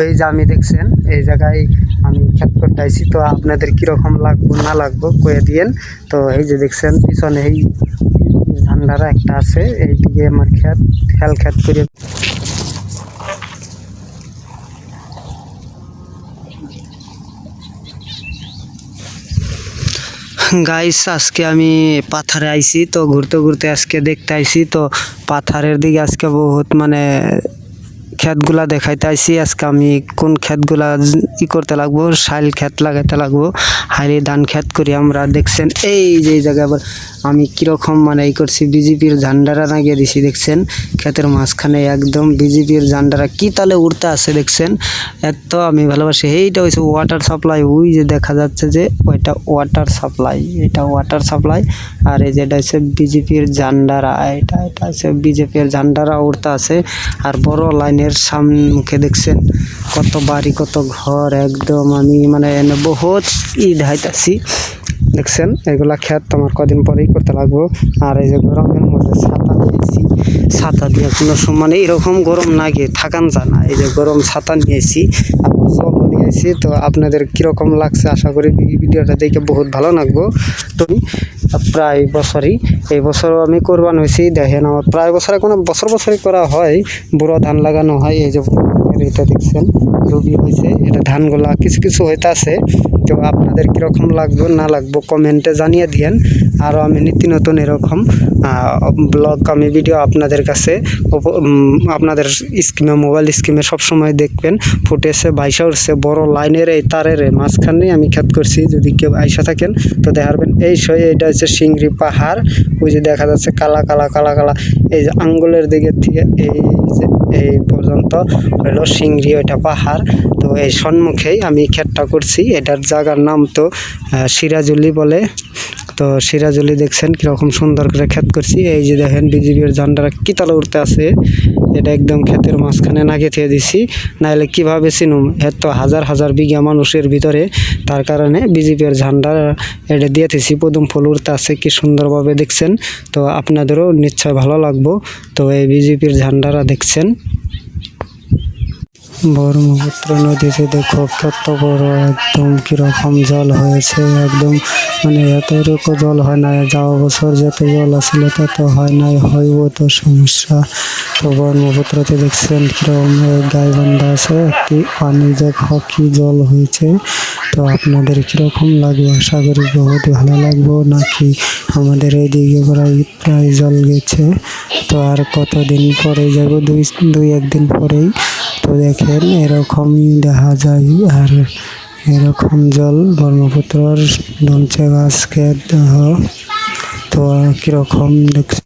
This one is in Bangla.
এই যে আমি দেখছেন এই জায়গায় আমি ক্ষেত করতে আইছি, তো আপনাদের কিরকম লাগবো না লাগবো কয়ে দিয়েন। তো এই যে দেখছেন পিছনে এই ধান্ডারা একটা আছে, এইদিকে আমার ক্ষেত করে গাইস। আজকে আমি পাথারে আইছি, তো ঘুরতে ঘুরতে আজকে দেখতে আইছি, তো পাথারের দিকে আজকে বহুত মানে ক্ষেতগুলা দেখাইতে আইছি। আজকে আমি কোন ক্ষেতগুলা করতে লাগবো, শাইল ক্ষেত লাগাইতে লাগবো, হাইলি ধান ক্ষেত করি আমরা। দেখছেন এই যে জায়গায় আবার আমি কিরকম মানে করছি, বিজেপির ঝান্ডারা লাগিয়ে দিছি। দেখছেন ক্ষেতের মাঝখানে একদম বিজেপির ঝান্ডারা কি তালে উড়তে আছে, দেখছেন এত আমি ভালোবাসি। এইটা হচ্ছে ওয়াটার সাপ্লাই, ওই যে দেখা যাচ্ছে যে ওইটা ওয়াটার সাপ্লাই, এটা ওয়াটার সাপ্লাই। আর এই যেটা হচ্ছে বিজেপির ঝান্ডারা, এটা হচ্ছে বিজেপির ঝান্ডারা উড়তে আছে। আর বড় লাইনের সামনে দেখছেন কত বাড়ি কত ঘর, একদম আমি মানে বহুত দেখাইতেছি। দেখছেন এগুলা ক্ষেত আমার কদিন পরেই করতে লাগবো। আর এই যে গরমের মধ্যে ছাতা নিয়েছি, ছাতা দিয়ে কোনো মানে এরকম গরম নাকি থাকান যায় না। এই যে গরম ছাতা নিয়েছি, আবার জলও নিয়েছি। তো আপনাদের কিরকম লাগছে আশা করি ভিডিওটা দেখে বহুত ভালো লাগবো। তো প্রায় বছরই, এই বছরও আমি কোরবান হয়েছি। দেখেন আমার প্রায় বছরে কোনো বছরই করা হয়, বুড়ো ধান লাগানো হয়। এই যে এটা দেখছেন রবি হয়েছে, এটা ধানগুলা কিছু কিছু হইতে আছে। তো আপনাদের কীরকম লাগবে না লাগবো কমেন্টে জানিয়ে দিয়েন। আরও আমি নিত্য নতুন এরকম ব্লগ আমি ভিডিও আপনাদের কাছে আপনাদের স্ক্রিনে মোবাইল স্ক্রিনে সবসময় দেখবেন। ফুটেছে বাইশা উঠছে বড় লাইনের এই তারের মাঝখানে আমি ক্ষেত করছি। যদি কেউ আইসা থাকেন তো দেখাবেন। এটা হচ্ছে সিংড়ি পাহাড়, ওই যে দেখা যাচ্ছে কালা কালা কালা কালা, এই যে আঙ্গুলের দিকের থেকে এই পর্যন্ত হলো সিংড়ি, ওইটা পাহাড়। তো এই সম্মুখেই আমি ক্ষেতটা করছি। এটার জায়গার নাম তো সিরাজুলি বলে। তো সিরাজুলি দেখছেন কীরকম সুন্দর করে ক্ষেত করছি। এই যে দেখেন বিজেপির ঝান্ডারা কি তালে উঠতে আছে, এটা একদম ক্ষেতের মাঝখানে নাগে থেকে দিছি। নাহলে কীভাবে চিনুম, এত হাজার হাজার বিঘা মানুষের ভিতরে, তার কারণে বিজেপির ঝান্ডা এটা দিয়ে দিছি। পদুম ফুল উঠতে আছে কি সুন্দরভাবে, দেখছেন। তো আপনাদেরও নিশ্চয় ভালো লাগবো। তো এই বিজেপির ঝান্ডারা দেখছেন। ব্রহ্মপুত্র নদীতে দেখো কত বড়, একদম কিরকম জল হয়েছে। একদম মানে এতটুকু জল হয় না, যাওয়া বছর যত জল আসছিল তত হয় নাই, হইব তো সমস্যা। তো ব্রহ্মপুত্রতে দেখছেন কিরকম গাইবান্ধা আছে, একটি পানি দেখো কি জল হয়েছে। তো আপনাদের কিরকম লাগবে, আশা করি বহুত ভালো লাগবো। নাকি আমাদের এইদিকে প্রায় জল গেছে, তো আর কতদিন পরে যাব, দুই একদিন পরেই। তো দেখেন এরকমই দেখা যায়। আর এরকম জল ব্রহ্মপুত্রর ধনচে গাছ ক্ষেত, তো কিরকম দেখছেন।